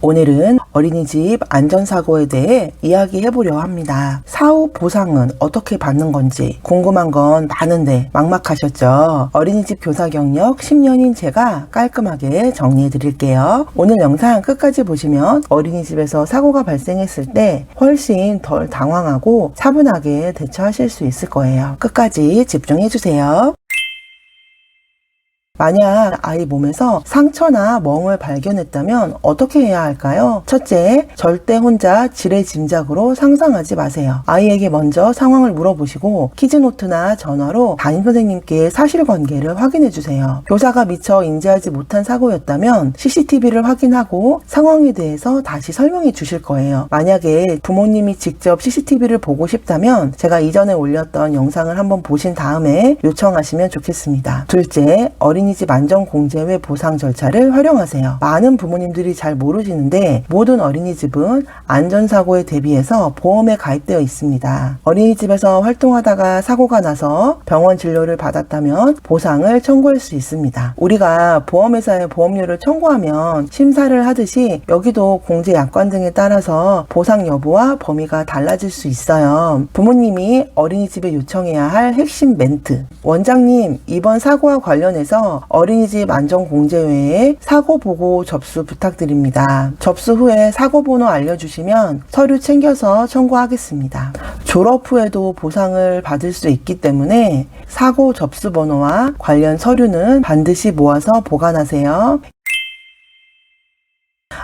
오늘은 어린이집 안전사고에 대해 이야기해보려고 합니다. 사후 보상은 어떻게 받는 건지 궁금한 건 많은데 막막하셨죠? 어린이집 교사 경력 10년인 제가 깔끔하게 정리해드릴게요. 오늘 영상 끝까지 보시면 어린이집에서 사고가 발생했을 때 훨씬 덜 당황하고 차분하게 대처하실 수 있을 거예요. 끝까지 집중해주세요. 만약 아이 몸에서 상처나 멍을 발견했다면 어떻게 해야 할까요? 첫째, 절대 혼자 지레짐작으로 상상하지 마세요. 아이에게 먼저 상황을 물어보시고 키즈노트나 전화로 담임선생님께 사실관계를 확인해주세요. 교사가 미처 인지하지 못한 사고였다면 CCTV를 확인하고 상황에 대해서 다시 설명해 주실 거예요. 만약에 부모님이 직접 CCTV를 보고 싶다면 제가 이전에 올렸던 영상을 한번 보신 다음에 요청하시면 좋겠습니다. 둘째, 어린이집 안전공제회 보상 절차를 활용하세요. 많은 부모님들이 잘 모르시는데 모든 어린이집은 안전사고에 대비해서 보험에 가입되어 있습니다. 어린이집에서 활동하다가 사고가 나서 병원 진료를 받았다면 보상을 청구할 수 있습니다. 우리가 보험회사에 보험료를 청구하면 심사를 하듯이 여기도 공제 약관 등에 따라서 보상 여부와 범위가 달라질 수 있어요. 부모님이 어린이집에 요청해야 할 핵심 멘트. 원장님, 이번 사고와 관련해서 어린이집 안전공제회에 사고보고 접수 부탁드립니다. 접수 후에 사고번호 알려주시면 서류 챙겨서 청구하겠습니다. 졸업 후에도 보상을 받을 수 있기 때문에 사고 접수 번호와 관련 서류는 반드시 모아서 보관하세요.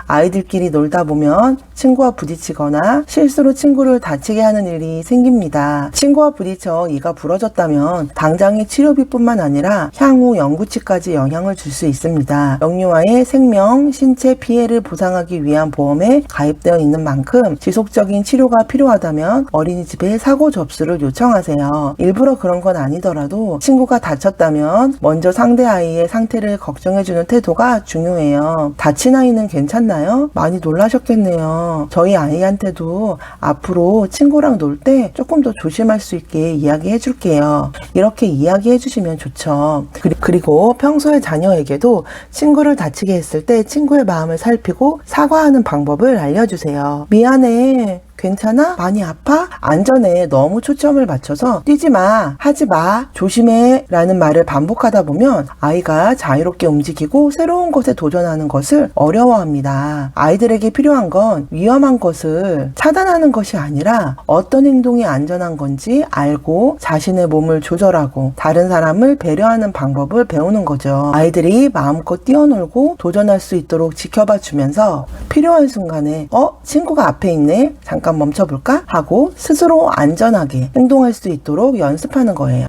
아이들끼리 놀다 보면 친구와 부딪히거나 실수로 친구를 다치게 하는 일이 생깁니다. 친구와 부딪혀 이가 부러졌다면 당장의 치료비뿐만 아니라 향후 연구치까지 영향을 줄 수 있습니다. 영유아의 생명, 신체 피해를 보상하기 위한 보험에 가입되어 있는 만큼 지속적인 치료가 필요하다면 어린이집에 사고 접수를 요청하세요. 일부러 그런 건 아니더라도 친구가 다쳤다면 먼저 상대 아이의 상태를 걱정해주는 태도가 중요해요. 다친 아이는 괜찮나요? 많이 놀라셨겠네요. 저희 아이한테도 앞으로 친구랑 놀 때 조금 더 조심할 수 있게 이야기해 줄게요. 이렇게 이야기해 주시면 좋죠. 그리고 평소에 자녀에게도 친구를 다치게 했을 때 친구의 마음을 살피고 사과하는 방법을 알려주세요. 미안해. 괜찮아? 많이 아파? 안전에 너무 초점을 맞춰서 뛰지 마, 하지 마, 조심해 라는 말을 반복하다 보면 아이가 자유롭게 움직이고 새로운 것에 도전하는 것을 어려워합니다. 아이들에게 필요한 건 위험한 것을 차단하는 것이 아니라 어떤 행동이 안전한 건지 알고 자신의 몸을 조절하고 다른 사람을 배려하는 방법을 배우는 거죠. 아이들이 마음껏 뛰어놀고 도전할 수 있도록 지켜봐 주면서 필요한 순간에 친구가 앞에 있네? 잠깐 멈춰볼까? 하고 스스로 안전하게 행동할 수 있도록 연습하는 거예요.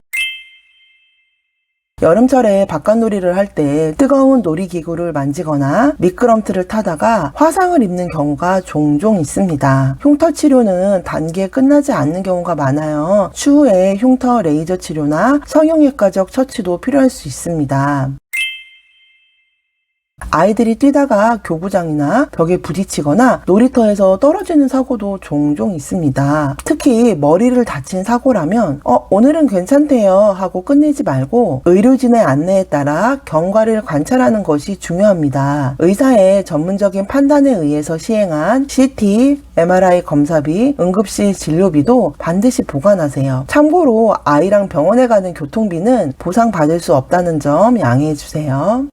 여름철에 바깥놀이를 할 때 뜨거운 놀이기구를 만지거나 미끄럼틀을 타다가 화상을 입는 경우가 종종 있습니다. 흉터 치료는 단계에 끝나지 않는 경우가 많아요. 추후에 흉터 레이저 치료나 성형외과적 처치도 필요할 수 있습니다. 아이들이 뛰다가 교구장이나 벽에 부딪히거나 놀이터에서 떨어지는 사고도 종종 있습니다. 특히 머리를 다친 사고라면 오늘은 괜찮대요 하고 끝내지 말고 의료진의 안내에 따라 경과를 관찰하는 것이 중요합니다. 의사의 전문적인 판단에 의해서 시행한 CT, MRI 검사비, 응급실 진료비도 반드시 보관하세요. 참고로 아이랑 병원에 가는 교통비는 보상받을 수 없다는 점 양해해 주세요.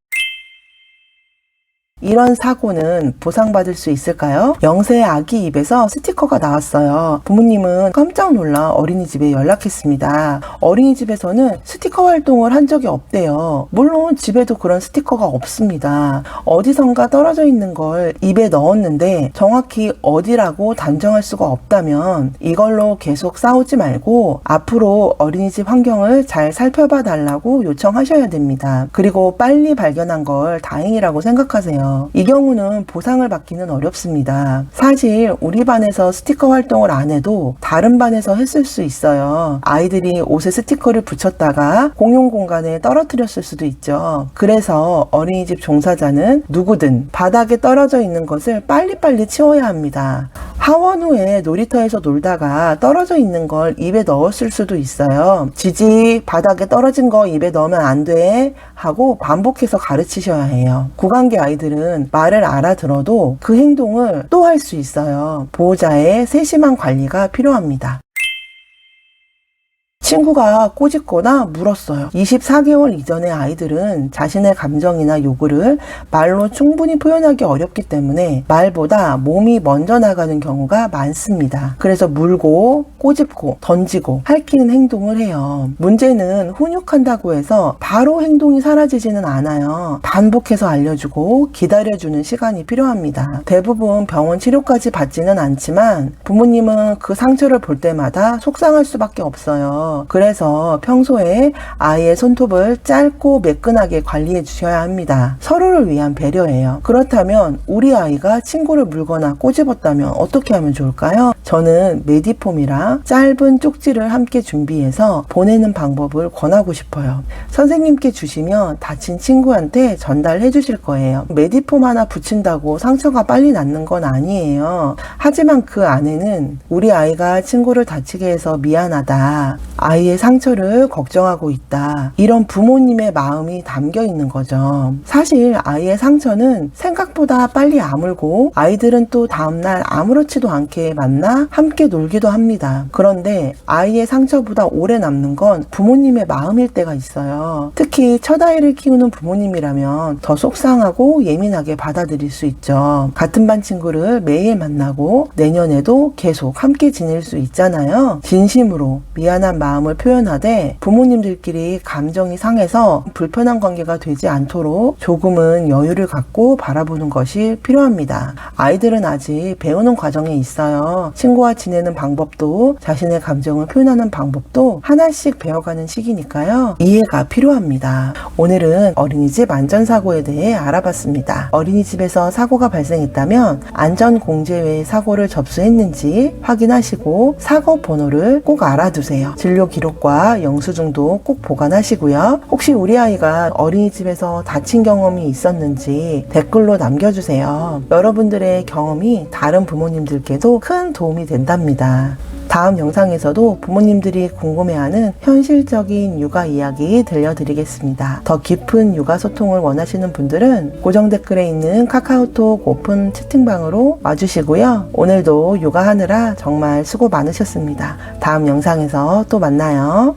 이런 사고는 보상받을 수 있을까요? 0세 아기 입에서 스티커가 나왔어요. 부모님은 깜짝 놀라 어린이집에 연락했습니다. 어린이집에서는 스티커 활동을 한 적이 없대요. 물론 집에도 그런 스티커가 없습니다. 어디선가 떨어져 있는 걸 입에 넣었는데 정확히 어디라고 단정할 수가 없다면 이걸로 계속 싸우지 말고 앞으로 어린이집 환경을 잘 살펴봐 달라고 요청하셔야 됩니다. 그리고 빨리 발견한 걸 다행이라고 생각하세요. 이 경우는 보상을 받기는 어렵습니다. 사실 우리 반에서 스티커 활동을 안 해도 다른 반에서 했을 수 있어요. 아이들이 옷에 스티커를 붙였다가 공용 공간에 떨어뜨렸을 수도 있죠. 그래서 어린이집 종사자는 누구든 바닥에 떨어져 있는 것을 빨리빨리 치워야 합니다. 하원 후에 놀이터에서 놀다가 떨어져 있는 걸 입에 넣었을 수도 있어요. 지지, 바닥에 떨어진 거 입에 넣으면 안 돼 하고 반복해서 가르치셔야 해요. 구강기 아이들은 말을 알아들어도 그 행동을 또 할 수 있어요. 보호자의 세심한 관리가 필요합니다. 친구가 꼬집거나 물었어요. 24개월 이전의 아이들은 자신의 감정이나 요구를 말로 충분히 표현하기 어렵기 때문에 말보다 몸이 먼저 나가는 경우가 많습니다. 그래서 물고, 꼬집고, 던지고, 핥히는 행동을 해요. 문제는 훈육한다고 해서 바로 행동이 사라지지는 않아요. 반복해서 알려주고 기다려주는 시간이 필요합니다. 대부분 병원 치료까지 받지는 않지만 부모님은 그 상처를 볼 때마다 속상할 수밖에 없어요. 그래서 평소에 아이의 손톱을 짧고 매끈하게 관리해 주셔야 합니다. 서로를 위한 배려예요. 그렇다면 우리 아이가 친구를 물거나 꼬집었다면 어떻게 하면 좋을까요? 저는 메디폼이랑 짧은 쪽지를 함께 준비해서 보내는 방법을 권하고 싶어요. 선생님께 주시면 다친 친구한테 전달해 주실 거예요. 메디폼 하나 붙인다고 상처가 빨리 낫는 건 아니에요. 하지만 그 안에는 우리 아이가 친구를 다치게 해서 미안하다, 아이의 상처를 걱정하고 있다, 이런 부모님의 마음이 담겨 있는 거죠. 사실 아이의 상처는 생각보다 빨리 아물고 아이들은 또 다음날 아무렇지도 않게 만나 함께 놀기도 합니다. 그런데 아이의 상처보다 오래 남는 건 부모님의 마음일 때가 있어요. 특히 첫 아이를 키우는 부모님이라면 더 속상하고 예민하게 받아들일 수 있죠. 같은 반 친구를 매일 만나고 내년에도 계속 함께 지낼 수 있잖아요. 진심으로 미안한 마음을 표현하되 부모님들끼리 감정이 상해서 불편한 관계가 되지 않도록 조금은 여유를 갖고 바라보는 것이 필요합니다. 아이들은 아직 배우는 과정에 있어요. 친구와 지내는 방법도 자신의 감정을 표현하는 방법도 하나씩 배워가는 시기니까요. 이해가 필요합니다. 오늘은 어린이집 안전사고에 대해 알아봤습니다. 어린이집에서 사고가 발생했다면 안전공제회 사고를 접수했는지 확인하시고 사고 번호를 꼭 알아두세요. 진료 기록과 영수증도 꼭 보관하시고요. 혹시 우리 아이가 어린이집에서 다친 경험이 있었는지 댓글로 남겨주세요. 여러분들의 경험이 다른 부모님들께도 큰 도움이 된답니다. 다음 영상에서도 부모님들이 궁금해하는 현실적인 육아 이야기 들려드리겠습니다. 더 깊은 육아 소통을 원하시는 분들은 고정 댓글에 있는 카카오톡 오픈 채팅방으로 와주시고요. 오늘도 육아하느라 정말 수고 많으셨습니다. 다음 영상에서 또 만나요.